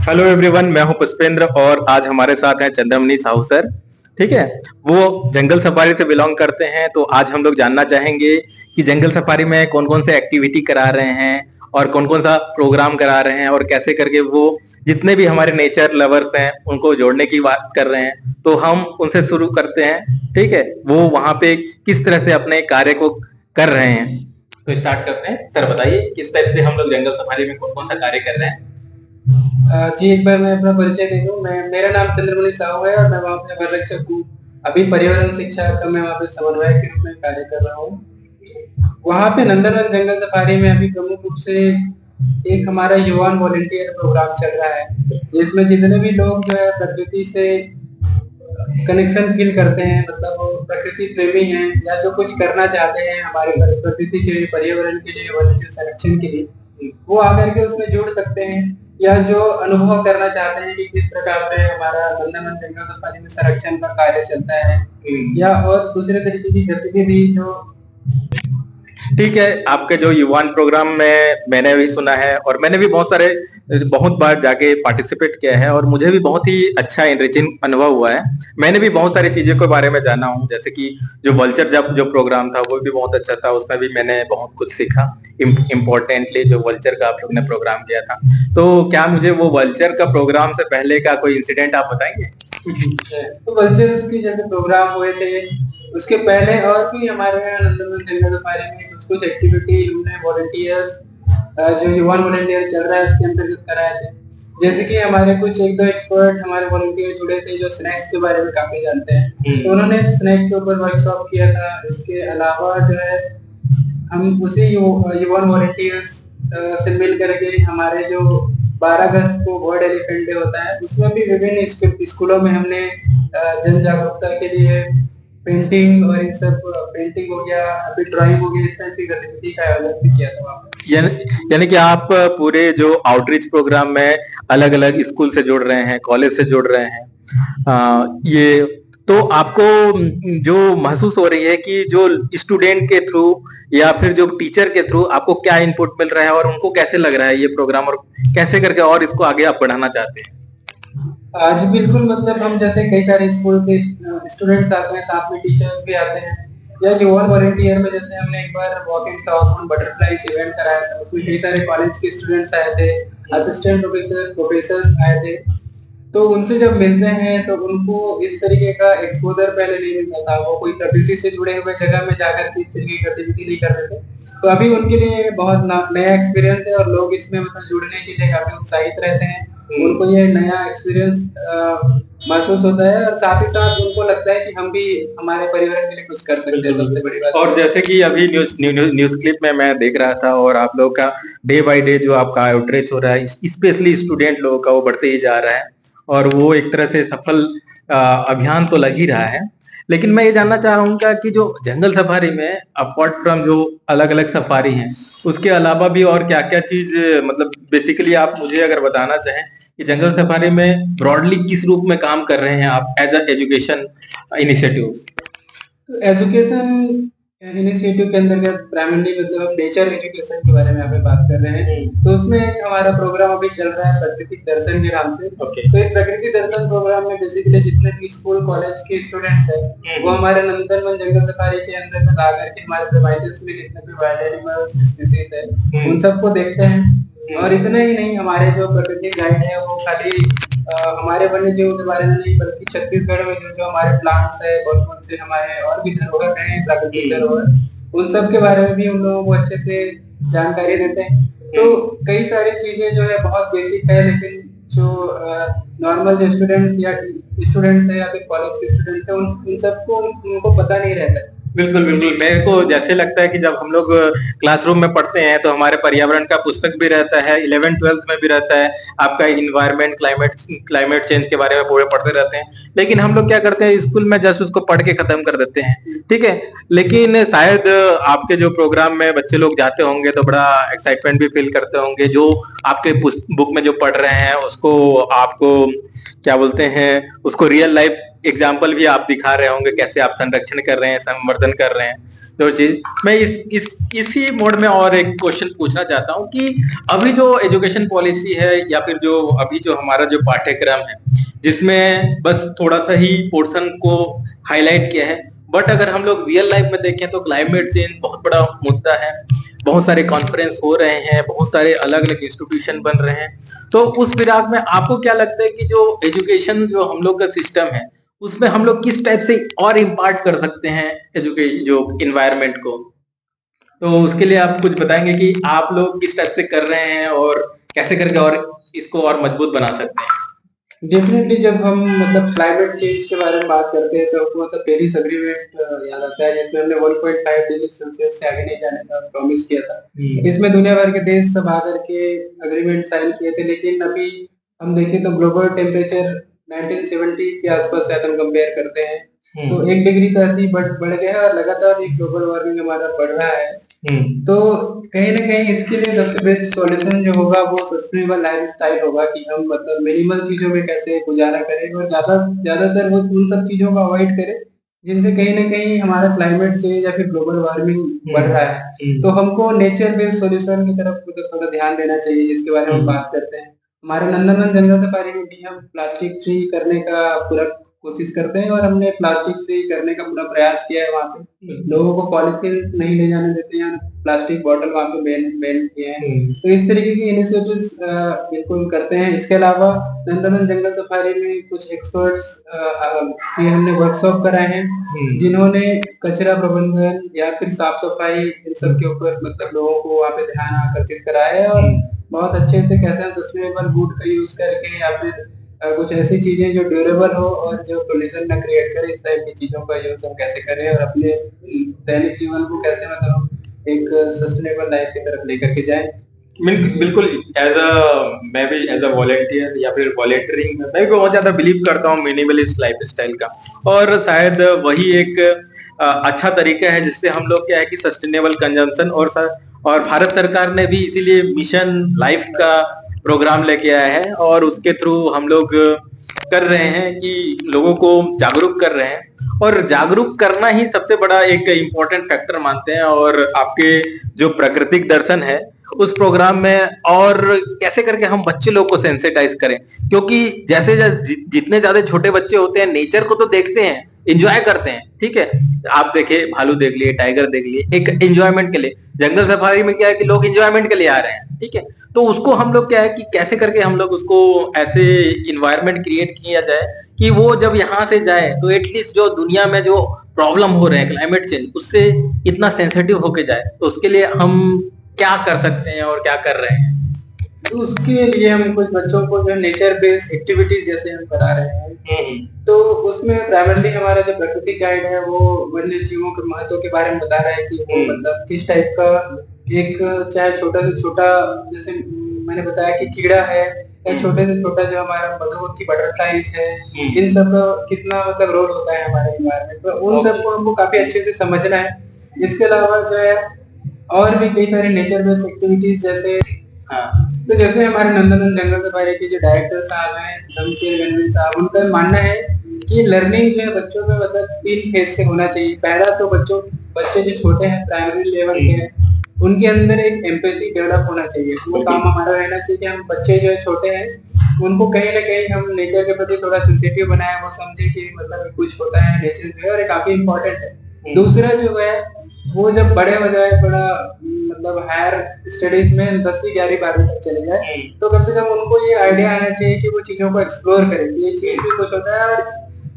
Hello everyone, मैं हूं पुष्पेंद्र और आज हमारे साथ हैं चंद्रमणि साहू सर। ठीक है। वो जंगल सफारी से बिलोंग करते हैं, तो आज हम लोग जानना चाहेंगे कि जंगल सफारी में कौन कौन से एक्टिविटी करा रहे हैं और कौन कौन सा प्रोग्राम करा रहे हैं और कैसे करके वो जितने भी हमारे नेचर लवर्स हैं उनको जोड़ने की बात कर रहे हैं। तो हम उनसे शुरू करते हैं। ठीक है, वो वहां पे किस तरह से अपने कार्य को कर रहे हैं। तो स्टार्ट करते हैं। सर बताइए किस टाइप से हम लोग जंगल सफारी में कौन कौन सा कार्य कर रहे हैं। जी, एक बार मैं अपना परिचय दे दूं। मेरा नाम चंद्रमणि साहू है और मैं वहाँ पे वन रक्षक हूँ। अभी पर्यावरण शिक्षा का मैं वहाँ पे समन्वयक के रूप में कार्य कर रहा हूँ। वहाँ पे नंदनवन जंगल सफारी में अभी प्रमुख रूप से एक हमारा युवान वॉलंटियर प्रोग्राम चल रहा है, जिसमें जितने भी लोग जो है प्रकृति से कनेक्शन फील करते हैं, मतलब वो प्रकृति प्रेमी हैं या जो कुछ करना चाहते हैं हमारे प्रकृति के लिए, पर्यावरण के लिए, वन्यजीव संरक्षण के लिए, वो आकर के उसमें जुड़ सकते हैं। या जो अनुभव करना चाहते हैं कि किस प्रकार से हमारा नंदनवन जंगल सफारी में संरक्षण का कार्य चलता है, या और दूसरे तरीके की गतिविधि जो। ठीक है, आपके जो युवान प्रोग्राम में मैंने भी सुना है और मैंने भी बहुत बार जाके पार्टिसिपेट किया है और मुझे भी बहुत ही अच्छा एनरिचिंग अनुभव हुआ है। मैंने भी बहुत सारी चीजों के बारे में जाना हूँ, जैसे कि जो वल्चर जब जो प्रोग्राम था वो भी बहुत अच्छा था, उसमें भी मैंने बहुत कुछ सीखा। इम्पोर्टेंटली जो वल्चर का आप लोग ने प्रोग्राम किया था, तो क्या मुझे वो वल्चर का प्रोग्राम से पहले का कोई इंसिडेंट आप बताएंगे। तो वल्चर्स की जैसे प्रोग्राम हुए थे, उसके पहले और भी हमारे यहाँ नंदनवन जंगल सफारी में कुछ कुछ एक्टिविटी हमने वॉलंटियर्स, जो युवान वॉलंटियर चल रहा है उसके अंतर्गत कराए थे। जैसे कि हमारे कुछ एक दो एक्सपर्ट हमारे वॉलंटियर जुड़े थे जो स्नैक्स के बारे में काफी जानते हैं, तो उन्होंने स्नैक के ऊपर वर्कशॉप किया था। इसके अलावा जो है हम उसी युवान वॉलंटियर्स से मिल करके हमारे जो 12 अगस्त को वर्ल्ड एलिफेंट डे होता है, उसमें भी विभिन्न स्कूलों में हमने जन जागरूकता के लिए पेंटिंग और इन सब, पेंटिंग हो गया, अभी ड्राइंग हो गया, इस टाइप की गतिविधि का आयोजन भी किया था वहाँ पे। यानी कि आप पूरे जो आउटरीच प्रोग्राम में अलग अलग स्कूल से जुड़ रहे हैं, कॉलेज से जुड़ रहे हैं। ये तो आपको जो महसूस हो रही है कि जो स्टूडेंट के थ्रू या फिर जो टीचर के थ्रू आपको क्या इनपुट मिल रहा है और उनको कैसे लग रहा है ये प्रोग्राम, और कैसे करके और इसको आगे आप बढ़ाना चाहते हैं। आज बिल्कुल, मतलब हम जैसे कई सारे स्कूल के स्टूडेंट्स आते हैं, साथ में टीचर्स भी आते हैं। या युवा वॉलंटियर में जैसे हमने एक बार walk and talk on butterflies event कराया था, उसमें कई सारे कॉलेज के स्टूडेंट्स आए थे, असिस्टेंट प्रोफेसर्स आए थे। तो उनसे जब मिलते हैं तो उनको इस तरीके का एक्सपोजर पहले नहीं मिलता था। वो कोई प्रकृति से जुड़े हुए जगह में जाकर के इस तरीके की गतिविधि नहीं कर रहे थे। तो अभी उनके लिए बहुत नया एक्सपीरियंस है और लोग इसमें मतलब जुड़ने के लिए काफी उत्साहित रहते हैं। उनको ये नया एक्सपीरियंस महसूस होता है और साथ ही साथ उनको लगता है कि हम भी हमारे परिवार के लिए कुछ कर सकते हैं। सबसे बड़ी बात, और जैसे कि अभी न्यूज क्लिप में मैं देख रहा था और आप लोग का डे बाय डे जो आपका आउटरीच हो रहा है, स्पेशली स्टूडेंट लोगों का, वो बढ़ते ही जा रहा है और वो एक तरह से सफल अभियान तो लग ही रहा है। लेकिन मैं ये जानना चाहूंगा कि जो जंगल सफारी में अपार्ट फ्रॉम जो अलग अलग सफारी हैं, उसके अलावा भी और क्या क्या चीज, मतलब बेसिकली आप मुझे अगर बताना चाहें कि जंगल सफारी में ब्रॉडली किस रूप में काम कर रहे हैं आप एज अ एजुकेशन इनिशिएटिव। तो एजुकेशन इनिशिएटिव के अंतर्गत प्राइमरी मतलब हम नेचर एजुकेशन के बारे में यहाँ पे बात कर रहे हैं। तो उसमें हमारा प्रोग्राम अभी चल रहा है प्राकृतिक दर्शन के नाम से। तो इस प्राकृतिक दर्शन प्रोग्राम में बेसिकली जितने भी स्कूल कॉलेज के स्टूडेंट्स हैं, वो हमारे नंदनवन जंगल सफारी के अंतर्गत आकर के हमारे प्रेमाइसेस में जितने भी वाइल्ड एनिमल्स स्पीसीज है उन सबको देखते हैं। और इतना ही नहीं, हमारे जो प्राकृतिक गाइड है वो खाली हमारे वन्य जीवों के बारे में नहीं, बल्कि छत्तीसगढ़ में जो जो हमारे प्लांट्स है, कौन कौन से हमारे और भी धरोहर हैं, प्राकृतिक धरोहर, उन सब के बारे में भी उन लोगों को अच्छे से जानकारी देते हैं। तो कई सारी चीजें जो है बहुत बेसिक है, लेकिन जो नॉर्मल जो स्टूडेंट्स है या फिर कॉलेज के स्टूडेंट्स है, उन सबको उनको पता नहीं रहता है। बिल्कुल बिल्कुल, मेरे को जैसे लगता है कि जब हम लोग क्लासरूम में पढ़ते हैं तो हमारे पर्यावरण का पुस्तक भी रहता है, 11th-12th में भी रहता है, आपका इन्वायरमेंट क्लाइमेट चेंज के बारे में पूरे पढ़ते रहते हैं। लेकिन हम लोग क्या करते हैं, स्कूल में जस्ट उसको पढ़ के खत्म कर देते हैं। ठीक है, लेकिन शायद आपके जो प्रोग्राम में बच्चे लोग जाते होंगे तो बड़ा एक्साइटमेंट भी फील करते होंगे, जो आपके बुक में जो पढ़ रहे हैं उसको आपको क्या बोलते हैं, उसको रियल लाइफ एग्जाम्पल भी आप दिखा रहे होंगे कैसे आप संरक्षण कर रहे हैं, संवर्धन कर रहे हैं। तो चीज मैं इसी मोड में और एक क्वेश्चन पूछना चाहता हूँ कि अभी जो एजुकेशन पॉलिसी है या फिर जो अभी जो हमारा जो पाठ्यक्रम है, जिसमें बस थोड़ा सा ही पोर्शन को हाईलाइट किया है, बट अगर हम लोग रियल लाइफ में देखें तो क्लाइमेट चेंज बहुत बड़ा मुद्दा है। बहुत सारे कॉन्फ्रेंस हो रहे हैं, बहुत सारे अलग अलग इंस्टीट्यूशन बन रहे हैं। तो उस फिराक में आपको क्या लगता है कि जो एजुकेशन जो हम लोग का सिस्टम है, उसमें हम लोग किस टाइप से और इम्पार्ट कर सकते हैं एजुकेशन जो इन्वायरमेंट को? तो उसके लिए आप कुछ बताएंगे कि आप लोग किस टाइप से कर रहे हैं और कैसे करके और इसको और मजबूत बना सकते हैं? डेफिनेटली जब हम मतलब क्लाइमेट चेंज के बारे में बात करते हैं तो मतलब पेरिस एग्रीमेंट याद आता है, जिसमें हमने 1.5 डिग्री सेल्सियस से आगे नहीं जाने का प्रॉमिस किया था। इसमें दुनिया भर के देश सब आकर के एग्रीमेंट साइन किए थे, लेकिन अभी हम देखें तो ग्लोबल टेम्परेचर 1970 के आसपास से हम कंपेयर करते हैं तो 1 डिग्री का ऐसे ही बढ़ गया है और लगातार एक ग्लोबल वार्मिंग हमारा बढ़ रहा है। तो कहीं ना कहीं इसके लिए सबसे बेस्ट सॉल्यूशन जो होगा वो सस्टेनेबल लाइफस्टाइल होगा कि हम मतलब मिनिमल चीजों में कैसे गुजारा करें और ज्यादातर वो उन सब चीजों को अवॉइड करें जिनसे कहीं ना कहीं हमारा क्लाइमेट चेंज या फिर ग्लोबल वार्मिंग बढ़ रहा है। तो हमको नेचर बेस्ड सॉल्यूशन की तरफ थोड़ा ध्यान देना चाहिए, जिसके बारे में हम बात करते हैं। हमारे नंदनवन जंगल सफारी में भी हम प्लास्टिक फ्री करने का पूरा कोशिश करते हैं और हमने प्लास्टिक फ्री करने का पूरा प्रयास किया है। वहाँ पे लोगों को पॉलिथीन नहीं ले जाने देते हैं, प्लास्टिक बॉटल वहाँ पे बैन किए हैं। तो इस तरीके की इनिशिएटिव्स बिल्कुल करते हैं। इसके अलावा नंदनवन जंगल सफारी में कुछ एक्सपर्ट्स की हमने वर्कशॉप कराए हैं, जिन्होंने कचरा प्रबंधन या फिर साफ सफाई इन सब के ऊपर मतलब लोगों को वहाँ पे ध्यान आकर्षित कराया है और बहुत अच्छे से कहते हैं सस्टेनेबल वुड का यूज करके या फिर कुछ ऐसी चीजें जो ड्यूरेबल हो और जो पोल्यूशन ना क्रिएट करे, इस टाइप की चीजों का यूज हम कैसे करें और अपने दैनिक जीवन को कैसे मतलब एक सस्टेनेबल लाइफ की तरफ लेकर के जाएं। बिल्कुल मैं भी एज अ वॉलेंटियर या फिर वॉलेंटियरिंग में मैं भी बहुत ज्यादा बिलीव करता हूँ मिनिमलिस्ट लाइफ स्टाइल का, और शायद वही एक अच्छा तरीका है जिससे हम लोग क्या है कि सस्टेनेबल कंजम्पशन और भारत सरकार ने भी इसीलिए मिशन लाइफ का प्रोग्राम लेके आया है और उसके थ्रू हम लोग कर रहे हैं कि लोगों को जागरूक कर रहे हैं, और जागरूक करना ही सबसे बड़ा एक इम्पोर्टेंट फैक्टर मानते हैं। और आपके जो प्राकृतिक दर्शन है उस प्रोग्राम में और कैसे करके हम बच्चे लोग को सेंसिटाइज करें, क्योंकि जैसे जितने ज्यादा छोटे बच्चे होते हैं नेचर को तो देखते हैं, एंजॉय करते हैं, ठीक है। आप देखिए भालू देख लिए, टाइगर देख लिए, एक एंजॉयमेंट के लिए। जंगल सफारी में क्या है कि लोग एंजॉयमेंट के लिए आ रहे हैं, ठीक है। तो उसको हम लोग क्या है कि कैसे करके हम लोग उसको ऐसे इन्वायरमेंट क्रिएट किया जाए कि वो जब यहाँ से जाए तो एटलीस्ट जो दुनिया में जो प्रॉब्लम हो रहे हैं क्लाइमेट चेंज उससे इतना सेंसिटिव होके जाए। तो उसके लिए हम क्या कर सकते हैं और क्या कर रहे हैं? तो उसके लिए हम कुछ बच्चों को जो नेचर बेस्ड एक्टिविटीज जैसे हम करा रहे हैं, तो उसमें प्राइमरली हमारा जो प्रकृति गाइड है वो वन्य जीवों के महत्व के बारे में बता रहा है कि वो मतलब किस टाइप का एक चाहे छोटा से छोटा, जैसे मैंने बताया कि कीड़ा है या छोटे से छोटा जो हमारा मधुमक्खी बटरफ्लाइज है, इन सब का कितना मतलब रोल होता है हमारे एनवायरनमेंट में, उन सबको हमको काफी अच्छे से समझना है। इसके अलावा जो है और भी कई सारे नेचर बेस्ड एक्टिविटीज जैसे तो जैसे हमारे नंदनवन जंगल सफारी के जो डायरेक्टर साहब हैं धमसेर गणवीर साहब, उनका मानना है कि लर्निंग जो है बच्चों में मतलब 3 फेज से होना चाहिए। पहला तो बच्चे जो छोटे हैं प्राइमरी लेवल के हैं, उनके अंदर एक एम्पैथी डेवलप होना चाहिए। वो काम हमारा रहना चाहिए कि हम बच्चे जो है छोटे हैं उनको कहीं ना कहीं हम नेचर के प्रति थोड़ा सेंसिटिव बनाए, वो समझे कि मतलब कुछ होता है नेचर जो है और ये काफी इम्पोर्टेंट है। दूसरा जो है वो जब बड़े हो जाए, थोड़ा मतलब हायर स्टडीज में 10वीं 11वीं 12वीं तक चले जाए, तो कम से कम उनको ये आइडिया आना चाहिए कि वो चीजों को एक्सप्लोर करें, ये चीज भी कुछ होता है और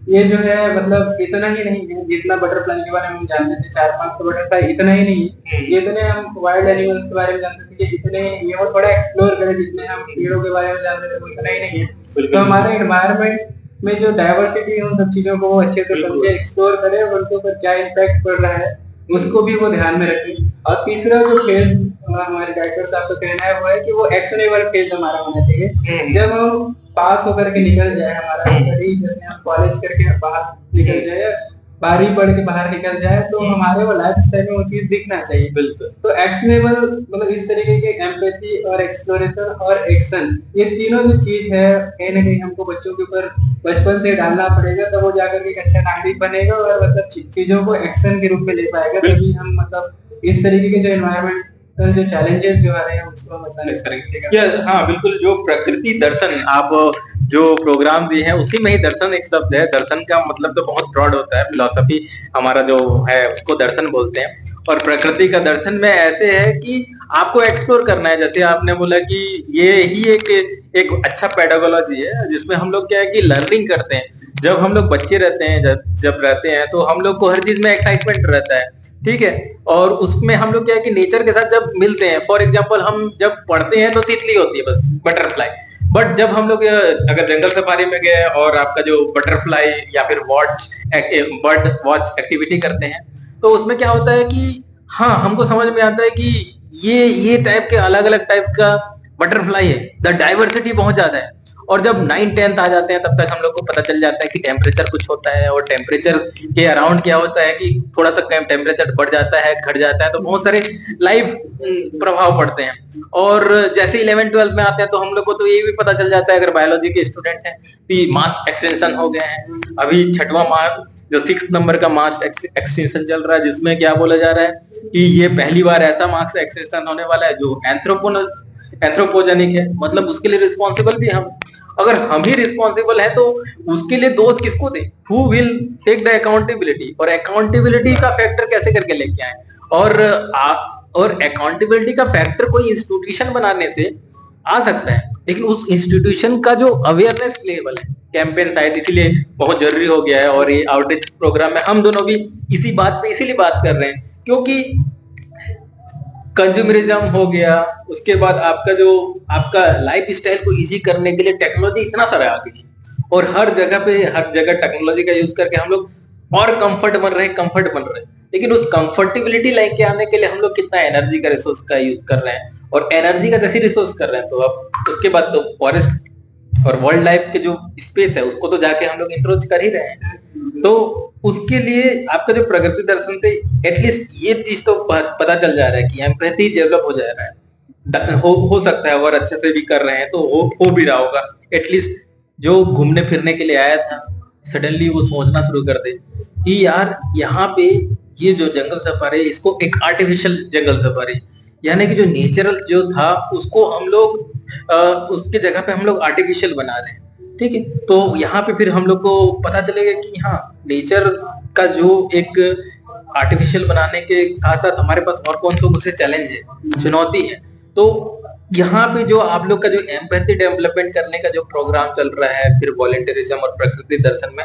ये जो है मतलब इतना ही नहीं है जितना बटरफ्लाई के बारे में हम जानते थे, 4-5 तो बटरफ्लाई इतना ही नहीं है, जितने हम वाइल्ड एनिमल्स के बारे में जानते थे इतने ये वो थोड़ा एक्सप्लोर करें, जितने हम कीड़ों के बारे में जानते थे वो इतना ही नहीं है। तो हमारे एनवायरनमेंट में जो डाइवर्सिटी है उन सब चीजों को वो अच्छे से समझे, एक्सप्लोर करे और उनके ऊपर क्या इम्पैक्ट पड़ रहा है उसको भी वो ध्यान में रखें। और तीसरा जो फेज हमारे डायरेक्टर साहब का कहना है वो है कि वो एक्शनेबल फेज हमारा होना चाहिए। जब हम पास होकर के निकल जाए, हमारा स्टडी जैसे हम कॉलेज करके बाहर निकल जाए, बारी पढ़ के बाहर निकल जाए तो हमारे वो लाइफ स्टाइल में वो चीज दिखना चाहिए। बिल्कुल। तो एक्शनेबल मतलब इस तरीके के एम्पैथी और एक्सप्लोरेशन और एक्शन, ये तीनों जो चीज है कहीं ना कहीं हमको बच्चों के ऊपर बचपन से डालना पड़ेगा, तब वो जाकर के एक अच्छा नागरिक बनेगा और मतलब चीजों को एक्शन के रूप में ले पाएगा। तभी हम मतलब इस तरीके के जो एनवायरमेंटल जो चैलेंजेस जो आ रहे हैं उसको हम आसानी से करेंगे। हाँ बिल्कुल, जो प्रकृति दर्शन आप जो प्रोग्राम दिए हैं उसी में ही दर्शन एक शब्द है। दर्शन का मतलब तो बहुत ब्रॉड होता है, फिलॉसफी हमारा जो है उसको दर्शन बोलते हैं। और प्रकृति का दर्शन में ऐसे है कि आपको एक्सप्लोर करना है। जैसे आपने बोला कि ये ही एक अच्छा पेडागोलॉजी है जिसमें हम लोग क्या है कि लर्निंग करते हैं। जब हम लोग बच्चे रहते हैं, जब रहते हैं तो हम लोग को हर चीज में एक्साइटमेंट रहता है, ठीक है। और उसमें हम लोग क्या है कि नेचर के साथ जब मिलते हैं, फॉर एग्जाम्पल हम जब पढ़ते हैं तो तितली होती है बस, बटरफ्लाई। बट जब हम लोग अगर जंगल सफारी में गए और आपका जो बटरफ्लाई या फिर बर्ड वॉच एक्टिविटी करते हैं, तो उसमें क्या होता है कि हाँ हमको समझ में आता है कि ये टाइप के अलग अलग टाइप का बटरफ्लाई है, द डाइवर्सिटी बहुत ज्यादा है। और जब 9th-10th आ जाते हैं तब तक हम लोग को पता चल जाता है कि टेम्परेचर कुछ होता है, और टेम्परेचर के अराउंड क्या होता है कि थोड़ा सा टेम्परेचर बढ़ जाता है, घट जाता है, तो बहुत सारे लाइफ प्रभाव पड़ते हैं। और जैसे 11th-12th में आते हैं तो हम लोग को तो ये भी पता चल जाता है, अगर बायोलॉजी के स्टूडेंट हैं, कि मास एक्सटेंशन हो गए हैं। अभी 6वां मास जो 6 नंबर का मास एक्सटेंशन चल रहा है, जिसमें क्या बोला जा रहा है कि ये पहली बार ऐसा मास एक्सटेंशन होने वाला है जो एंथ्रोपोजेनिक है, मतलब उसके लिए रिस्पॉन्सिबल भी हम। अगर हम ही रिस्पॉन्सिबल है तो उसके लिए दोष किसको दे? Who will take the accountability? और अकाउंटेबिलिटी का फैक्टर कैसे करके लेके आए? और अकाउंटेबिलिटी का फैक्टर कोई इंस्टीट्यूशन बनाने से आ सकता है, लेकिन उस इंस्टीट्यूशन का जो अवेयरनेस लेवल है, कैंपेन शायद इसीलिए बहुत जरूरी हो गया है। और ये आउटरीच प्रोग्राम में हम दोनों भी इसी बात पे इसीलिए बात कर रहे हैं, क्योंकि कंज्यूमरिज्म हो गया, उसके बाद आपका लाइफ स्टाइल को इजी करने के लिए टेक्नोलॉजी इतना सारा आ गई, और हर जगह टेक्नोलॉजी का यूज करके हम लोग और कंफर्ट बन रहे हैं। लेकिन उस कंफर्टेबिलिटी लेके आने के लिए हम लोग कितना एनर्जी का रिसोर्स का यूज कर रहे हैं, और एनर्जी का जैसे रिसोर्स कर रहे हैं, तो अब उसके बाद तो फॉरेस्ट और वर्ल्ड लाइफ के जो स्पेस है उसको तो जाके हम लोग इंक्रोच कर ही रहे हैं। तो उसके लिए आपका जो प्रगति दर्शन थे, एटलीस्ट ये चीज तो पता चल जा रहा है कि एम्पैथी डेवलप हो जा रहा है। हो सकता है और अच्छे से भी कर रहे हैं, तो हो भी रहा होगा। एटलीस्ट जो घूमने फिरने के लिए आया था, सडनली वो सोचना शुरू कर दे कि यार यहाँ पे ये जो जंगल सफारी, इसको एक आर्टिफिशियल जंगल सफारी, यानी कि जो नेचुरल जो था उसको हम लोग उसके जगह पे हम लोग आर्टिफिशियल बना रहे हैं, ठीक है। तो यहाँ पे फिर हम लोग को पता चलेगा कि हाँ, नेचर का जो एक आर्टिफिशियल बनाने के साथ साथ हमारे पास और कौन से चैलेंज है, चुनौती है। तो यहाँ पे जो आप लोग का जो एम्पैथी डेवलपमेंट करने का जो प्रोग्राम चल रहा है, फिर वॉलंटियरिज्म और प्रकृति दर्शन में,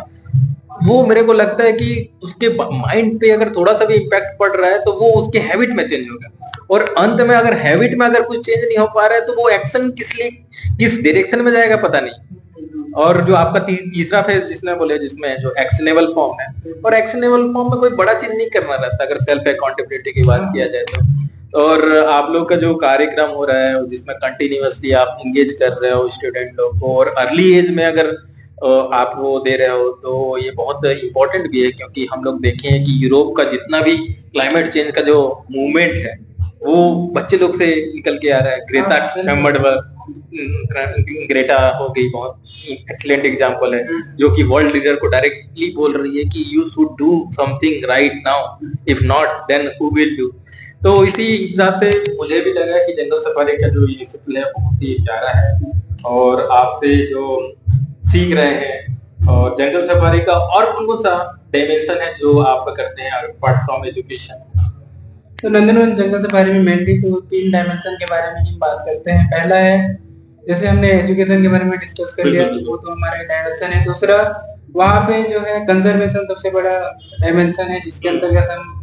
वो मेरे को लगता है कि उसके माइंड पे अगर थोड़ा सा भी इम्पैक्ट पड़ रहा है तो वो उसके हैबिट में चेंज होगा। और अंत में अगर हैबिट में अगर कुछ चेंज नहीं हो पा रहा है तो वो एक्शन किस डायरेक्शन में जाएगा पता नहीं। और जो आपका तीसरा फेज जिसमें जो एक्शनेबल फॉर्म है, और एक्शनेबल फॉर्म में कोई बड़ा चीज नहीं करना रहता अगर सेल्फ अकाउंटेबिलिटी की बात किया जाए तो। और आप लोग का जो कार्यक्रम हो रहा है जिसमें कंटिन्यूअसली आप इंगेज कर रहे हो स्टूडेंट लोग को, और अर्ली एज में अगर आप वो दे रहे हो, तो ये बहुत इम्पोर्टेंट भी है। क्योंकि हम लोग देखे हैं कि यूरोप का जितना भी क्लाइमेट चेंज का जो मूवमेंट है वो बच्चे लोग से निकल के आ रहा है। ग्रेटा हो गई, बहुत एक्सीलेंट एग्जांपल है, जो कि वर्ल्ड लीडर को डायरेक्टली बोल रही है कि you should do something right now, if not then who will do. तो इसी हिसाब से मुझे भी लगा कि जंगल सफारी का जो इनिशिएटिव है बहुत ही प्यारा है, और आपसे जो सीख रहे हैं। और जंगल सफारी का और कौन सा डायमेंशन है जो आप करते हैं अपार्ट फ्रॉम एजुकेशन? तो नंदनवन जंगल सफारी में मेनली तो 3 डायमेंशन के बारे में हम बात करते हैं। पहला है, जैसे हमने एजुकेशन के बारे में डिस्कस कर लिया, तो वो तो हमारा डायमेंशन है। दूसरा, वहाँ पे जो है कंजर्वेशन सबसे बड़ा डायमेंशन है, जिसके अंतर्गत हम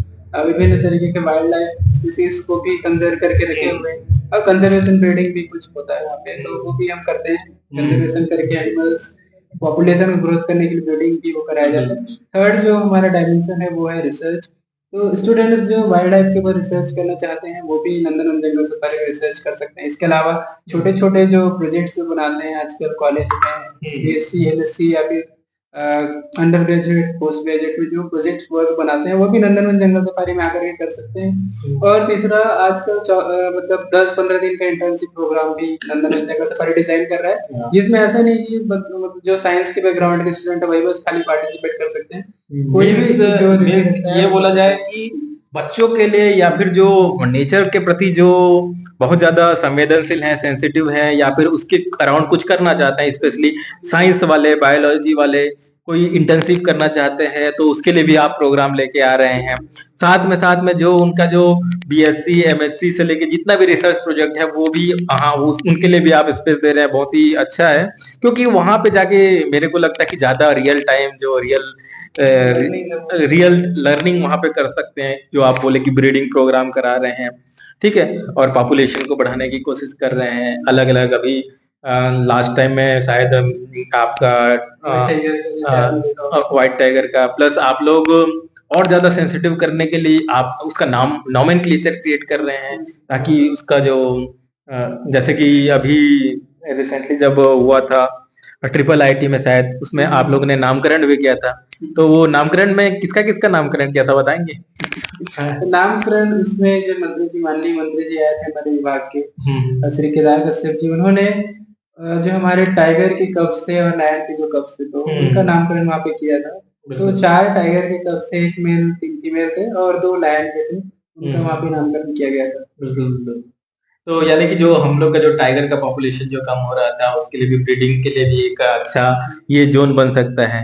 विभिन्न तरीके के वाइल्ड लाइफ स्पीसीज को भी कंजर्व करके रखे हुए हैं, और कंजर्वेशन ब्रीडिंग भी कुछ होता है वहाँ पे, तो वो भी हम करते हैं। कंजर्वेशन करके एनिमल्स पॉपुलेशन को ग्रोथ करने के लिए ब्रीडिंग भी वो कराया जाता है। थर्ड जो हमारा डायमेंशन है वो है रिसर्च। तो स्टूडेंट्स जो वाइल्ड लाइफ के ऊपर रिसर्च करना चाहते हैं वो भी नंदनवन जंगल सफारी में रिसर्च कर सकते हैं। इसके अलावा छोटे छोटे जो प्रोजेक्ट्स जो बनाते हैं आजकल कॉलेज में, बीएससी एमएससी या फिर अंडर ग्रेजुएट पोस्ट ग्रेजुएट में जो प्रोजेक्ट वर्क बनाते हैं वो भी नंदनवन जंगल सफारी में आकर के कर सकते हैं। और तीसरा आजकल मतलब 10-15 दिन का इंटर्नशिप प्रोग्राम भी नंदनवन जंगल सफारी डिजाइन कर रहा है, जिसमें ऐसा नहीं कि जो साइंस के बैकग्राउंड के स्टूडेंट है वही बस खाली पार्टिसिपेट कर सकते हैं। कोई भी जो ये बोला जाए कि बच्चों के लिए या फिर जो नेचर के प्रति जो बहुत ज्यादा संवेदनशील हैं, सेंसिटिव हैं, या फिर उसके अराउंड कुछ करना चाहते हैं, स्पेशली साइंस वाले, बायोलॉजी वाले कोई इंटर्नशिप करना चाहते हैं, तो उसके लिए भी आप प्रोग्राम लेके आ रहे हैं। साथ में जो उनका जो बीएससी एमएससी से लेके जितना भी रिसर्च प्रोजेक्ट है वो भी उनके लिए भी आप स्पेस दे रहे हैं, बहुत ही अच्छा है। क्योंकि वहां पे जाके मेरे को लगता है कि ज्यादा रियल टाइम जो रियल लर्निंग वहां पे कर सकते हैं, जो आप बोले कि ब्रीडिंग प्रोग्राम करा रहे हैं, ठीक है, और पॉपुलेशन को बढ़ाने की कोशिश कर रहे हैं अलग अलग। अभी लास्ट टाइम में शायद आपका व्हाइट टाइगर का, प्लस आप लोग और ज्यादा सेंसिटिव करने के लिए आप उसका नाम नोमेनक्लेचर क्रिएट कर रहे हैं, ताकि उसका जो जैसे कि अभी रिसेंटली जब हुआ था ट्रिपल आईटी में शायद, उसमें आप लोगों ने नामकरण भी किया था, तो वो नामकरण में किसका किसका नामकरण किया था बताएंगे? नामकरण इसमें जो मंत्री जी, माननीय मंत्री जी आए थे हमारे विभाग के, श्री केदार कश्यप जी, उन्होंने जो हमारे टाइगर के कब्स थे और लायन के जो कब्स थे, तो उनका नामकरण वहाँ पे किया था। तो 4 टाइगर के कब्स थे, 1 मेल 3 फीमेल थे और 2 लायन के थे, उनका वहाँ पे नामकरण किया गया था। बिल्कुल। तो यानी कि जो हम लोग का जो टाइगर का पॉपुलेशन जो कम हो रहा था, उसके लिए भी ब्रीडिंग के लिए भी एक अच्छा ये जोन बन सकता है।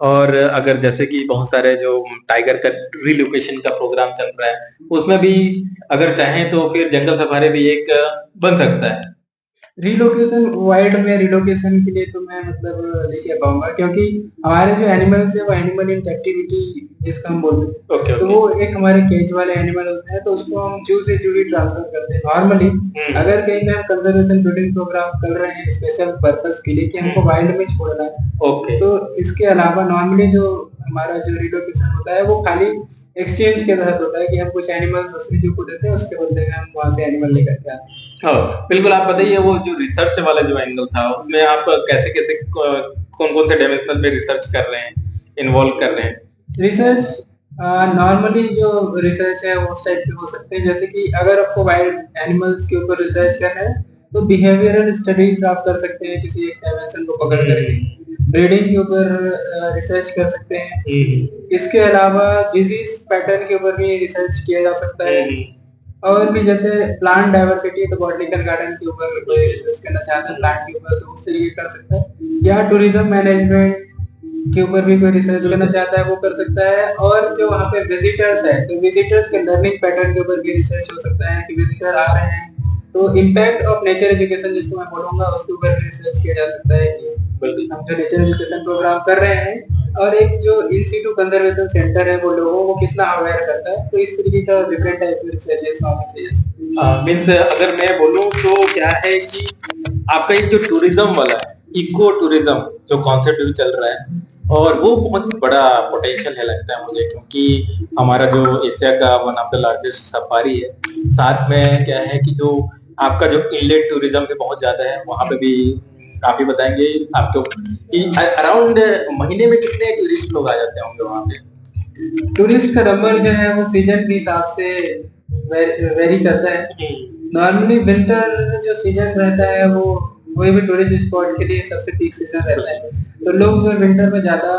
और अगर जैसे कि बहुत सारे जो टाइगर का रिलोकेशन का प्रोग्राम चल रहा है, उसमें भी अगर चाहें तो फिर जंगल सफारी भी एक बन सकता है। रिलोकेशन वाइल्ड में रिलोकेशन के लिए तो मैं मतलब नहीं कह पाऊंगा, क्योंकि हमारे जो एनिमल्स है वो एनिमल इन कैप्टिविटी जिसका हम बोलते हैं, तो वो एक हमारे केज वाले एनिमल होते हैं, तो उसको हम जू से जू ही ट्रांसफर करते हैं नॉर्मली। अगर कहीं पे हम कंजर्वेशन ब्रीडिंग प्रोग्राम कर रहे हैं स्पेशल पर्पस के लिए कि हमको वाइल्ड में छोड़ना है, तो इसके अलावा नॉर्मली जो हमारा जो रिलोकेशन होता है वो खाली एक्सचेंज के तहत होता है कि हम कुछ एनिमल्स दूसरी जू को देते हैं, उसके बदले में हम वहां से एनिमल लेकर के आते हैं। हाँ बिल्कुल। आप बताइए वो जो रिसर्च वाला जो एंगल था, उसमें आप कैसे कैसे कौन कौन से डायमेंशन पे रिसर्च कर रहे हैं, इन्वॉल्व कर रहे हैं? रिसर्च नॉर्मली जो रिसर्च है वो उस टाइप के हो सकते हैं, जैसे कि अगर आपको वाइल्ड एनिमल्स के ऊपर रिसर्च करना है तो बिहेवियरल स्टडीज आप कर सकते हैं किसी एक डायमेंशन को पकड़ करके। ब्रीडिंग के ऊपर रिसर्च कर सकते हैं। इसके अलावा डिजीज पैटर्न के ऊपर भी रिसर्च किया जा सकता है। और भी जैसे प्लांट डाइवर्सिटी, तो बॉटनिकल गार्डन के ऊपर कोई रिसर्च करना चाहता है प्लांट के ऊपर, तो उससे ये कर सकता है। या टूरिज्म मैनेजमेंट के ऊपर भी कोई रिसर्च करना चाहता है वो कर सकता है। और जो वहाँ पे विजिटर्स है, तो विजिटर्स के लर्निंग पैटर्न के ऊपर भी रिसर्च हो सकता है कि विजिटर आ रहे हैं तो इम्पैक्ट ऑफ नेचर एजुकेशन जिसको मैं बोलूंगा उसके ऊपर भी रिसर्च किया जा सकता है कि हम जो नेचर एजुकेशन प्रोग्राम कर रहे हैं और एक जो इन सीटू कंजर्वेशन सेंटर है वो लोगों को कितना अवेयर करता है, तो इस तरीके का डिफरेंट टाइप के रिसर्चेस वहाँ पे किए जा सकते हैं। मीन्स अगर मैं बोलूँ तो क्या है कि आपका एक जो टूरिज्म वाला है, इको टूरिज्म जो कॉन्सेप्ट भी चल रहा है, और वो बहुत बड़ा पोटेंशियल है लगता है मुझे, क्योंकि हमारा जो एशिया का one of the largest safari है, साथ में क्या है कि जो आपका जो इनलेट टूरिज्म भी बहुत ज्यादा है, वहां पे भी काफी बताएंगे आपको कि अराउंड महीने में कितने टूरिस्ट लोग आ जाते होंगे वहां पे? टूरिस्ट का नंबर जो है वो सीजन के हिसाब से वेरी करता है। नॉर्मली विंटर जो सीजन रहता है वो कोई भी टूरिस्ट स्पॉट के लिए सबसे पीक सीजन रहता है, तो लोग जो विंटर में ज्यादा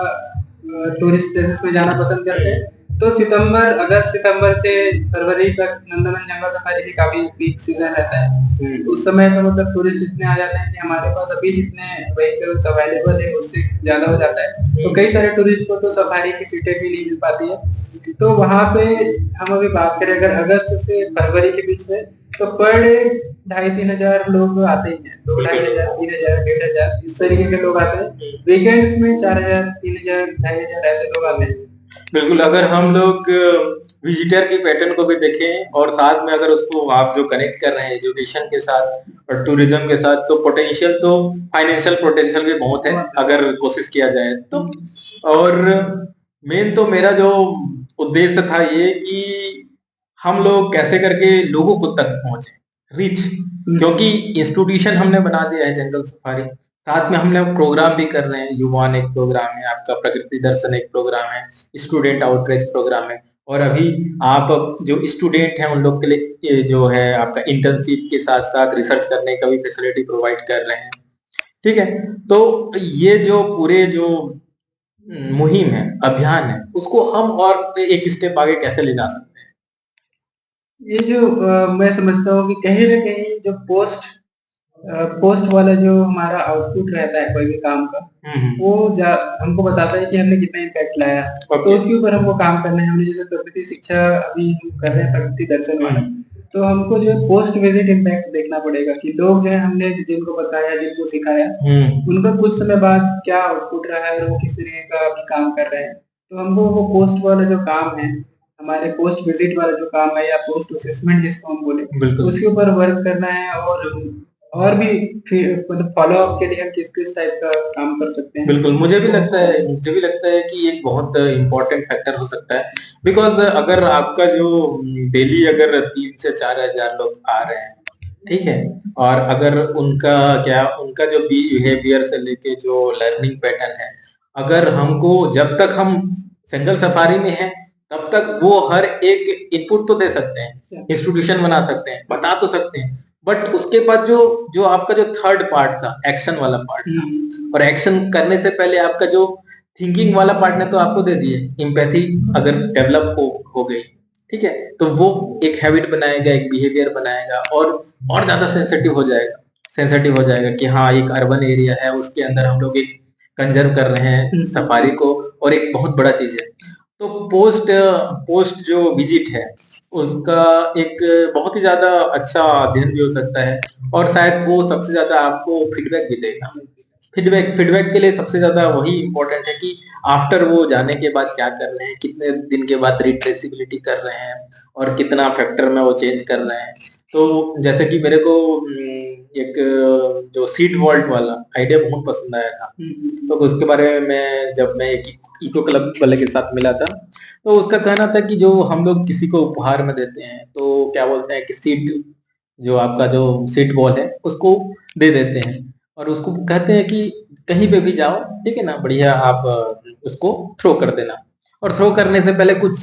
टूरिस्ट प्लेसेस में जाना पसंद करते हैं। तो अगस्त सितंबर से फरवरी तक नंदनवन जंगल सफारी भी काफी पीक सीजन रहता है। उस समय तो मतलब टूरिस्ट इतने आ जाते हैं कि हमारे पास अभी जितने व्हीकल्स अवेलेबल है उससे ज्यादा हो जाता है, तो कई सारे टूरिस्ट को तो सफारी की सीटें भी नहीं मिल पाती है। तो वहां पे हम अभी बात करें अगर अगस्त से फरवरी के बीच में, तो पर डे 2,500-3 हजार लोग आते ही हैं, 2,500, 3,000, 1,500 इस तरीके के लोग आते हैं। वीकेंड्स में 4,000, 3,000, 2,500 ऐसे लोग आते हैं। बिल्कुल। अगर हम लोग विजिटर की पैटर्न को भी देखें और साथ में अगर उसको आप जो कनेक्ट कर रहे हैं एजुकेशन के साथ और टूरिज्म के साथ, तो पोटेंशियल तो फाइनेंशियल पोटेंशियल भी बहुत है अगर कोशिश किया जाए तो। और मेन तो मेरा जो उद्देश्य था ये कि हम लोग कैसे करके लोगों को तक पहुंचे, रीच, क्योंकि इंस्टीट्यूशन हमने बना दिया है जंगल सफारी, साथ में हम लोग प्रोग्राम भी कर रहे हैं। युवान एक प्रोग्राम है, आपका प्रकृति दर्शन एक प्रोग्राम है, स्टूडेंट आउटरीच प्रोग्राम है, और अभी आप जो स्टूडेंट हैं उन लोग के लिए ये जो है आपका इंटर्नशिप के साथ साथ रिसर्च करने का भी फैसिलिटी प्रोवाइड कर रहे हैं। ठीक है, तो ये जो पूरे जो मुहिम है, अभियान है, उसको हम और एक स्टेप आगे कैसे ले जा सकते हैं? ये जो मैं समझता हूँ कि कहीं न कहीं जो पोस्ट वाला जो हमारा आउटपुट रहता है कोई भी काम का, वो हमको बताता है कि हमने कितना इम्पैक्ट लाया। तो उसके ऊपर हमको काम करना है। हमने जैसे प्रकृति शिक्षा अभी हम कर रहे हैं, प्रकृति दर्शन वाला, तो हमको जो है पोस्ट विजिट इम्पैक्ट देखना पड़ेगा कि लोग जो है हमने जिनको बताया, जिनको सिखाया, उनका कुछ समय बाद क्या आउटपुट रहा है और वो किस तरीके का अभी काम कर रहे हैं। तो हमको वो पोस्ट वाला जो काम है, हमारे पोस्ट विजिट वाला जो काम है या पोस्ट असेसमेंट जिसको हम बोले, उसके ऊपर वर्क करना है। और भी फिर मतलब फॉलो अप के लिए हम किस टाइप का काम कर सकते हैं। बिल्कुल, मुझे भी लगता है कि एक बहुत इम्पोर्टेंट फैक्टर हो सकता है, बिकॉज अगर आपका जो डेली अगर 3 से 4 हजार लोग आ रहे हैं, ठीक है, और अगर उनका जो बिहेवियर से लेके जो लर्निंग पैटर्न है, अगर हमको जब तक हम जंगल सफारी में हैं तब तक वो हर एक इनपुट तो दे सकते हैं, इंस्टीट्यूशन बना सकते हैं, बता तो सकते हैं, बट उसके बाद जो जो आपका जो थर्ड पार्ट था, एक्शन वाला पार्ट था, और एक्शन करने से पहले आपका जो थिंकिंग वाला पार्ट ने तो आपको दे दिए, एम्पैथी अगर डेवलप हो गई, ठीक है, तो वो एक हैबिट बनाएगा, एक बिहेवियर बनाएगा, और ज्यादा सेंसिटिव हो जाएगा कि हाँ एक अर्बन एरिया है, उसके अंदर हम लोग एक कंजर्व कर रहे हैं सफारी को, और एक बहुत बड़ा चीज है। तो पोस्ट पोस्ट जो विजिट है उसका एक बहुत ही ज्यादा अच्छा अध्ययन भी हो सकता है, और शायद वो सबसे ज्यादा आपको फीडबैक भी देगा। फीडबैक के लिए सबसे ज्यादा वही इम्पोर्टेंट है कि आफ्टर वो जाने के बाद क्या कर रहे हैं, कितने दिन के बाद रिट्रेसिबिलिटी कर रहे हैं, और कितना फैक्टर में वो चेंज कर रहे हैं। तो जैसे कि मेरे को एक जो सीट वॉल्ट वाला आइडिया बहुत पसंद आया था, तो उसके बारे में जब मैं एक इको क्लब वाले के साथ मिला था, तो उसका कहना था कि जो हम लोग किसी को उपहार में देते हैं तो क्या बोलते हैं कि सीट, जो आपका जो सीट बॉल है उसको दे देते हैं, और उसको कहते हैं कि कहीं पे भी जाओ, ठीक है ना, बढ़िया आप उसको थ्रो कर देना, और थ्रो करने से पहले कुछ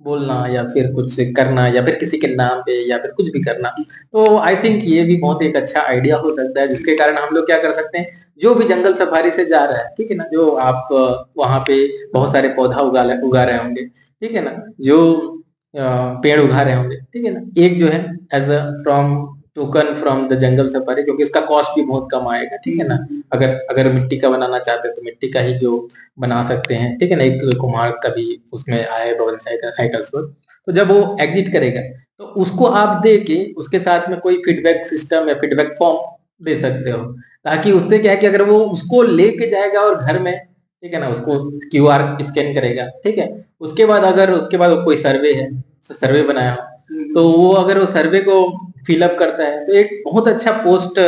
बोलना या फिर कुछ करना या फिर किसी के नाम पे या फिर कुछ भी करना। तो आई थिंक ये भी बहुत एक अच्छा आइडिया हो सकता है, जिसके कारण हम लोग क्या कर सकते हैं, जो भी जंगल सफारी से जा रहा है, ठीक है ना, जो आप वहां पे बहुत सारे पौधा उगा रहे होंगे, ठीक है ना, जो पेड़ उगा रहे होंगे, ठीक है ना, एक जो है as a from token from the jungle safari, क्योंकि इसका कॉस्ट भी बहुत कम आएगा, ठीक है ना, अगर अगर मिट्टी का बनाना चाहते हैं तो मिट्टी का ही जो बना सकते हैं, ठीक है ना, एक कुम्हार का भी उसमें आए बबल साइकिल्स, तो जब वो एग्जिट करेगा तो उसको आप दे के उसके साथ में कोई फीडबैक सिस्टम या फीडबैक फॉर्म दे सकते हो, ताकि उससे क्या है कि अगर वो उसको लेके जाएगा और घर में, ठीक है ना, उसको क्यूआर स्कैन करेगा, ठीक है, उसके बाद अगर उसके बाद कोई सर्वे है, सर्वे बनाया हो, तो वो अगर वो सर्वे को फिलअप करता है तो एक बहुत अच्छा पोस्ट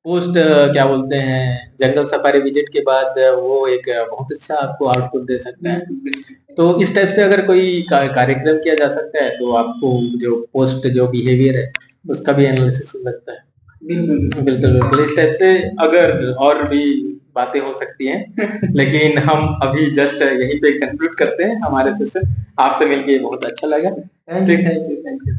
पोस्ट क्या बोलते हैं जंगल सफारी विजिट के बाद वो एक बहुत अच्छा आपको आउटपुट दे सकता है। तो इस टाइप से अगर कोई कार्यक्रम किया जा सकता है तो आपको जो पोस्ट जो बिहेवियर है उसका भी एनालिसिस हो सकता है। बिल्कुल बिल्कुल, इस टाइप से अगर और भी बातें हो सकती हैं लेकिन हम अभी जस्ट यहीं पे कंक्लूड करते हैं हमारे सेशन। आपसे मिलके बहुत अच्छा लगा। Thank you.